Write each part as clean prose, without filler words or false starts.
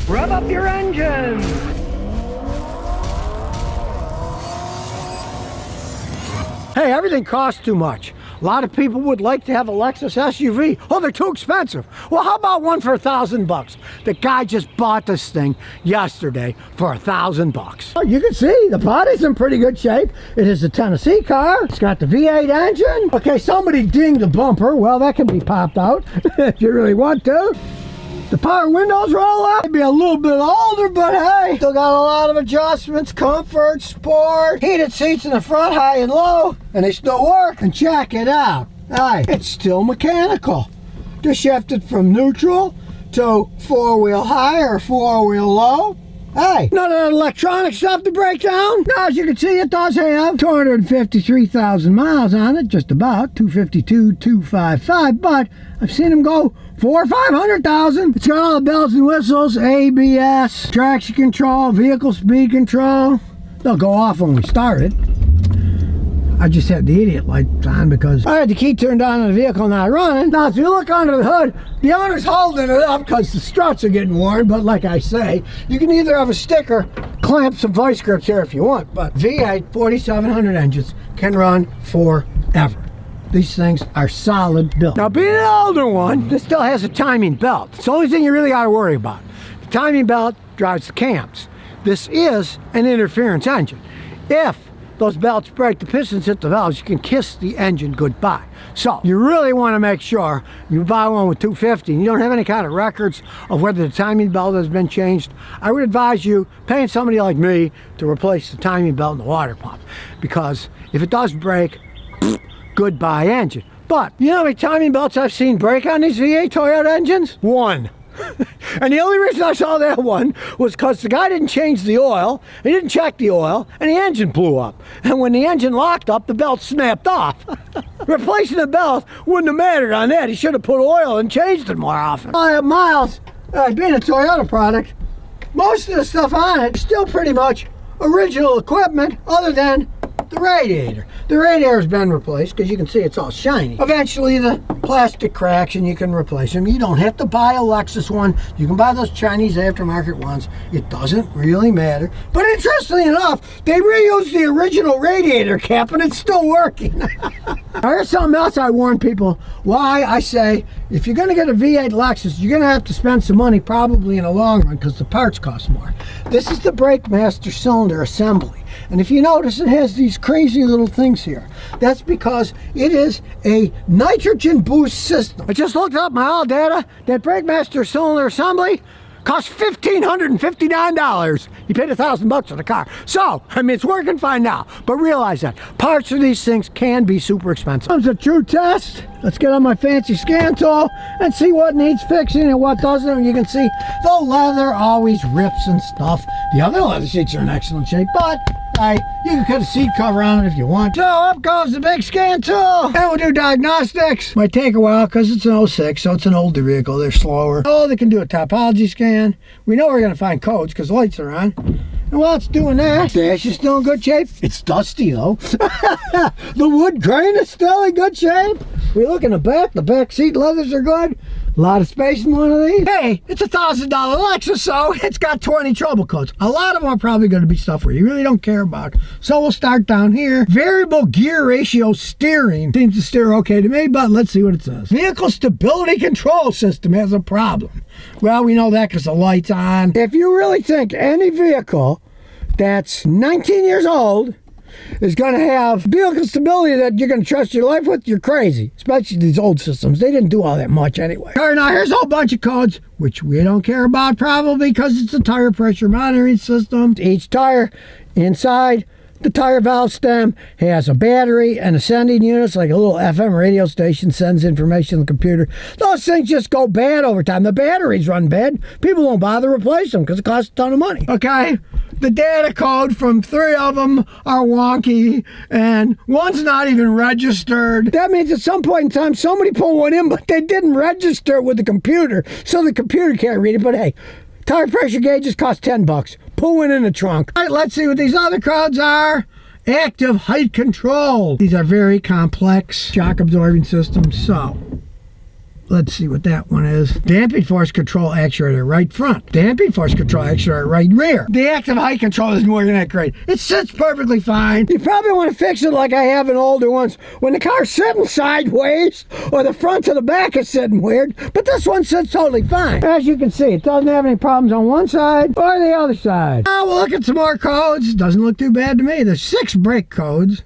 Rev up your engine. Hey, everything costs too much. A lot of people would like to have a Lexus SUV. Oh, they're too expensive. Well, how about one for $1,000? The guy just bought this thing yesterday for $1,000. Oh, you can see the body's in pretty good shape. It is a Tennessee car. It's got the V8 engine. Okay, somebody dinged the bumper. Well, that can be popped out if you really want to. The power windows roll up. Maybe a little bit older, but hey, still got a lot of adjustments, comfort, sport, heated seats in the front, high and low, and they still work. And check it out. Hey, it's still mechanical. Just shifted from neutral to four-wheel high or four-wheel low. Hey, none of that electronic stuff to break down. Now, as you can see, it does have 253,000 miles on it, just about 252,255, but I've seen them go 400,000 or 500,000. It's got all the bells and whistles, ABS, traction control, vehicle speed control. They'll go off when we start it. I just had the idiot lights on because I had the key turned on and the vehicle not running. Now, if you look under the hood, the owner's holding it up because the struts are getting worn. But like I say, you can either have a sticker, clamp some vice grips here if you want. But V8 4700 engines can run forever. These things are solid built. Now, being an older one, this still has a timing belt. It's the only thing you really got to worry about. The timing belt drives the cams. This is an interference engine. If those belts break, the pistons hit the valves, you can kiss the engine goodbye. So you really want to make sure you buy one with 250 and you don't have any kind of records of whether the timing belt has been changed. I would advise you paying somebody like me to replace the timing belt in the water pump, because if it does break, goodbye engine. But you know how many timing belts I've seen break on these V8 Toyota engines? One. And the only reason I saw that one was because the guy didn't change the oil, he didn't check the oil, and the engine blew up. And when the engine locked up, the belt snapped off. Replacing the belt wouldn't have mattered on that. He should have put oil and changed it more often. I have miles, being a Toyota product, most of the stuff on it is still pretty much original equipment other than the radiator. The radiator's been replaced because you can see it's all shiny. Eventually the plastic cracks and you can replace them. You don't have to buy a Lexus one. You can buy those Chinese aftermarket ones. It doesn't really matter. But interestingly enough, they reused the original radiator cap and it's still working. Here's something else I warn people why I say if you're going to get a V8 Lexus, you're going to have to spend some money probably in the long run because the parts cost more. This is the brake master cylinder assembly. And if you notice, it has these crazy little things here. That's because it is a nitrogen boost system. I just looked up my old data. That brake master cylinder assembly cost $1,559. You paid $1,000 for the car. So, I mean, it's working fine now. But realize that parts of these things can be super expensive. Comes a true test. Let's get on my fancy scan tool and see what needs fixing and what doesn't. And you can see the leather always rips and stuff. The other leather seats are in excellent shape, but you can put a seat cover on it if you want. So up goes the big scan tool. And we'll do diagnostics. Might take a while because it's an 06, so it's an older vehicle. They're slower. Oh, they can do a topology scan. We know we're going to find codes because lights are on. And while it's doing that, the dash is still in good shape. It's dusty though. The wood grain is still in good shape. We look in the back seat leathers are good. A lot of space in one of these. Hey, it's a $1,000 Lexus, so it's got 20 trouble codes. A lot of them are probably going to be stuff where you really don't care about. So we'll start down here. Variable gear ratio steering. Seems to steer okay to me, but let's see what it says. Vehicle stability control system has a problem. Well, we know that because the light's on. If you really think any vehicle that's 19 years old is going to have vehicle stability that you're going to trust your life with, you're crazy. Especially these old systems. They didn't do all that much anyway. All right, now here's a whole bunch of codes, which we don't care about probably because it's a tire pressure monitoring system. Each tire inside the tire valve stem has a battery and a sending unit, like a little FM radio station sends information to the computer. Those things just go bad over time. The batteries run bad. People won't bother to replace them because it costs a ton of money. Okay, the data code from 3 of them are wonky and one's not even registered. That means at some point in time somebody pulled one in, but they didn't register it with the computer, so the computer can't read it. But hey, tire pressure gauges cost $10. Pull one in the trunk. All right, let's see what these other codes are. Active height control. These are very complex shock absorbing systems. So let's see what that one is. Damping force control actuator right front. Damping force control actuator right rear. The active height control isn't working that great. It sits perfectly fine. You probably want to fix it like I have in older ones, when the car's sitting sideways or the front to the back is sitting weird, but this one sits totally fine. As you can see, it doesn't have any problems on one side or the other side. Now we'll look at some more codes. Doesn't look too bad to me. There's 6 brake codes,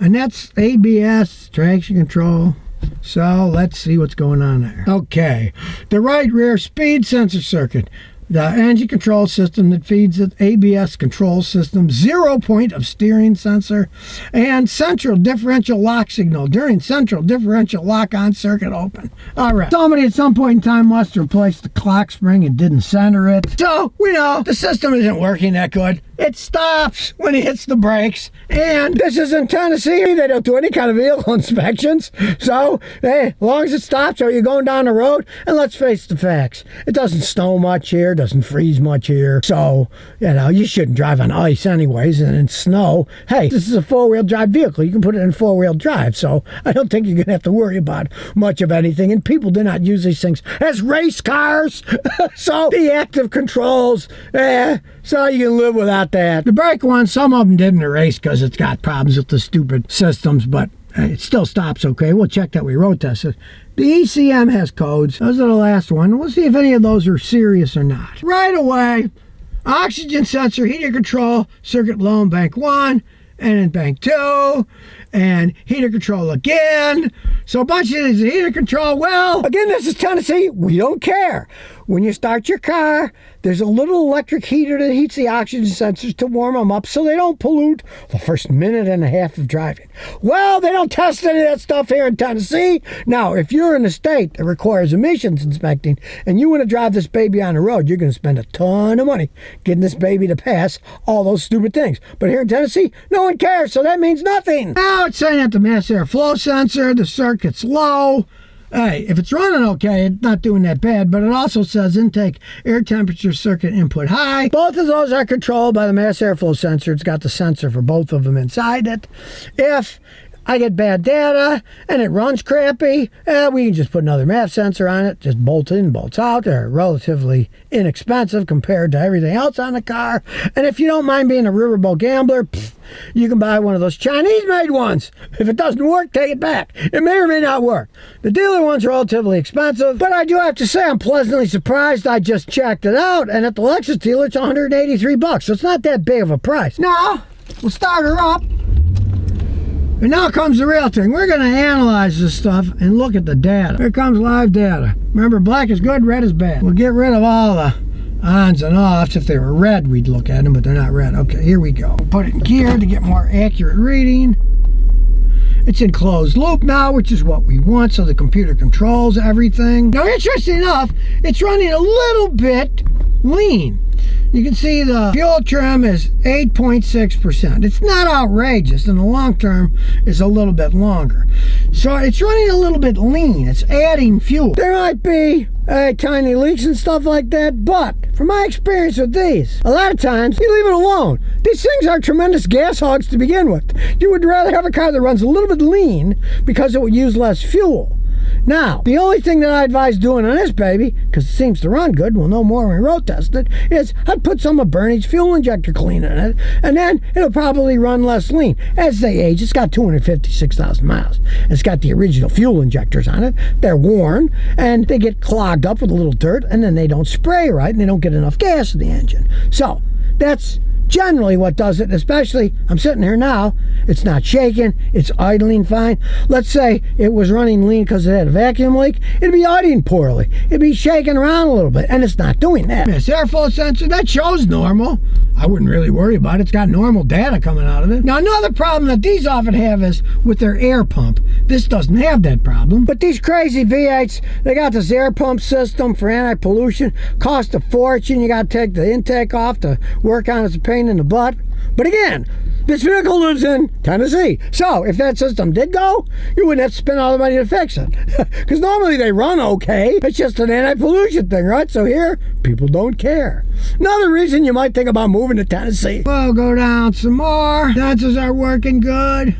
and that's ABS, traction control. So let's see what's going on there. Okay, the right rear speed sensor circuit, the engine control system that feeds the ABS control system, 0 point of steering sensor, and central differential lock signal during central differential lock on circuit open. All right, somebody at some point in time must have replaced the clock spring and didn't center it. So we know the system isn't working that good. It stops when he hits the brakes, and this is in Tennessee. They don't do any kind of vehicle inspections. So, hey, as long as it stops, or you're going down the road, and let's face the facts. It doesn't snow much here, doesn't freeze much here. So, you know, you shouldn't drive on ice anyways, and in snow. Hey, this is a 4-wheel drive vehicle. You can put it in 4-wheel drive, so I don't think you're going to have to worry about much of anything. And people do not use these things as race cars. So, the active controls, so you can live without that. The brake ones, some of them didn't erase because it's got problems with the stupid systems, but it still stops okay. We'll check that we road tested. The ECM has codes. Those are the last one. We'll see if any of those are serious or not. Right away, oxygen sensor, heater control, circuit low in bank 1, and in bank 2, and heater control again. So a bunch of these heater control. Well, again, this is Tennessee. We don't care. When you start your car, there's a little electric heater that heats the oxygen sensors to warm them up so they don't pollute the first minute and a half of driving. Well, they don't test any of that stuff here in Tennessee. Now, if you're in a state that requires emissions inspecting and you want to drive this baby on the road, you're going to spend a ton of money getting this baby to pass all those stupid things. But here in Tennessee, no one cares, so that means nothing. Now it's saying that the mass airflow sensor, the circuit's low. Hey, if it's running okay, it's not doing that bad, but it also says intake air temperature circuit input high. Both of those are controlled by the mass airflow sensor. It's got the sensor for both of them inside it. If I get bad data and it runs crappy, we can just put another MAP sensor on it, just bolt in, bolts out. They're relatively inexpensive compared to everything else on the car. And if you don't mind being a riverboat gambler, you can buy one of those Chinese-made ones. If it doesn't work, take it back. It may or may not work. The dealer one's relatively expensive, but I do have to say I'm pleasantly surprised. I just checked it out, and at the Lexus dealer, it's $183, so it's not that big of a price. Now, we'll start her up. And now comes the real thing. We're going to analyze this stuff and look at the data. Here comes live data. Remember, black is good, red is bad. We'll get rid of all the ons and offs. If they were red, we'd look at them, but they're not red. Okay, here we go. We'll put it in gear to get more accurate reading. It's in closed loop now, which is what we want, so the computer controls everything. Now, interesting enough, it's running a little bit lean. You can see the fuel trim is 8.6%. It's not outrageous. In the long term, it's a little bit longer. So it's running a little bit lean. It's adding fuel. There might be tiny leaks and stuff like that, but from my experience with these, a lot of times you leave it alone. These things are tremendous gas hogs to begin with. You would rather have a car that runs a little bit lean because it would use less fuel. Now, the only thing that I advise doing on this baby, because it seems to run good, we'll know more when we road test it, is I'd put some of Bernie's fuel injector clean in it, and then it'll probably run less lean. As they age, it's got 256,000 miles. It's got the original fuel injectors on it. They're worn, and they get clogged up with a little dirt, and then they don't spray right, and they don't get enough gas in the engine. So, that's generally what does it, especially, I'm sitting here now, it's not shaking, it's idling fine. Let's say it was running lean because it had a vacuum leak, it'd be idling poorly. It'd be shaking around a little bit, and it's not doing that. This airflow sensor, that shows normal. I wouldn't really worry about it. It's got normal data coming out of it. Now, another problem that these often have is with their air pump. This doesn't have that problem. But these crazy V8s, they got this air pump system for anti-pollution. Cost a fortune. You got to take the intake off to work on it. It's a pain in the butt. But again, this vehicle lives in Tennessee. So if that system did go, you wouldn't have to spend all the money to fix it. Because normally they run okay. It's just an anti-pollution thing, right? So here, people don't care. Another reason you might think about moving to Tennessee. We'll go down some more. Sensors are working good.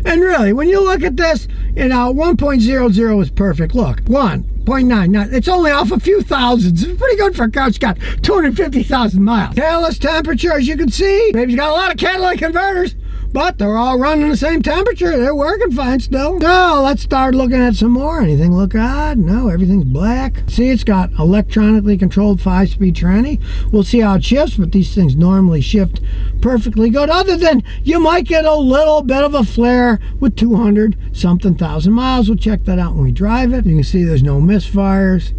And really, when you look at this, 1.00 is perfect. Look, 1.99. It's only off a few thousands. It's pretty good for a car that's got 250,000 miles. Tailless temperature, as you can see. Baby's got a lot of catalytic converters, but they're all running the same temperature. They're working fine still. So let's start looking at some more. Anything look odd? No, everything's black. See, it's got electronically controlled 5-speed tranny. We'll see how it shifts, but these things normally shift perfectly good, other than you might get a little bit of a flare with 200-something thousand miles. We'll check that out when we drive it. You can see there's no misfires.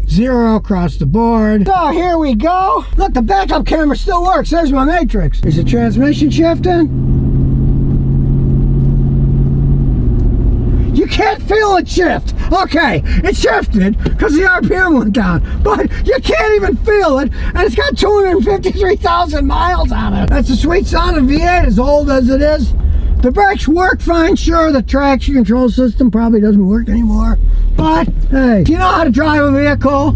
0 across the board. So here we go. Look, the backup camera still works. There's my matrix. Is the transmission shifting? You can't feel it shift. Okay, it shifted because the RPM went down, but you can't even feel it, and it's got 253,000 miles on it. That's a sweet sound of V8, as old as it is. The brakes work fine. Sure, the traction control system probably doesn't work anymore, but hey, you know how to drive a vehicle.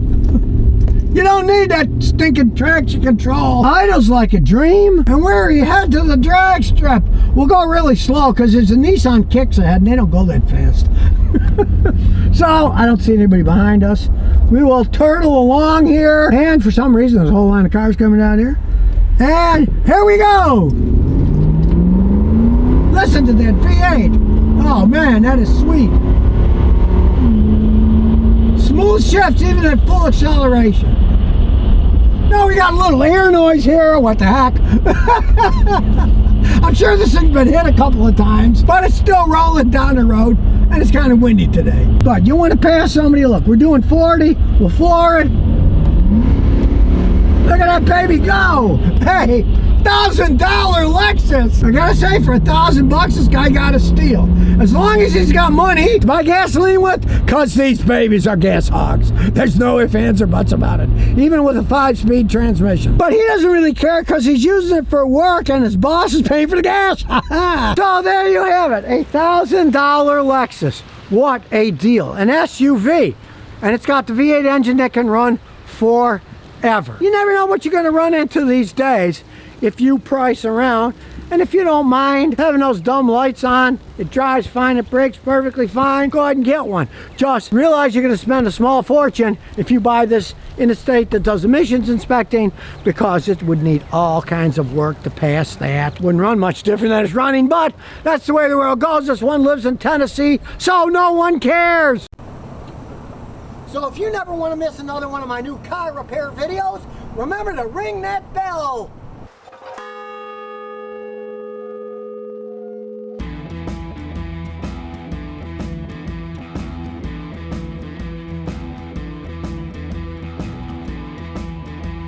You don't need that stinking traction control. Idle's like a dream. And where you head to the drag strip? We'll go really slow because there's a Nissan Kicks ahead and they don't go that fast. So I don't see anybody behind us. We will turtle along here. And for some reason, there's a whole line of cars coming down here. And here we go. Listen to that V8. Oh man, that is sweet. Smooth shifts even at full acceleration. Now we got a little air noise here. What the heck? I'm sure this thing's been hit a couple of times, but it's still rolling down the road, and it's kind of windy today. But you want to pass somebody, look, we're doing 40, we'll floor it. Look at that baby go. Hey, $1,000 Lexus. I gotta say, for $1,000, this guy got a steal. As long as he's got money to buy gasoline with, cause these babies are gas hogs. There's no ifs, ands, or buts about it. Even with a 5-speed transmission. But he doesn't really care because he's using it for work and his boss is paying for the gas. So there you have it, a $1,000 Lexus. What a deal. An SUV. And it's got the V8 engine that can run forever. You never know what you're gonna run into these days if you price around. And if you don't mind having those dumb lights on, it drives fine, it brakes perfectly fine, go ahead and get one. Just realize you're going to spend a small fortune if you buy this in a state that does emissions inspecting, because it would need all kinds of work to pass that. Wouldn't run much different than it's running, but that's the way the world goes. This one lives in Tennessee, so no one cares. So if you never want to miss another one of my new car repair videos, remember to ring that bell.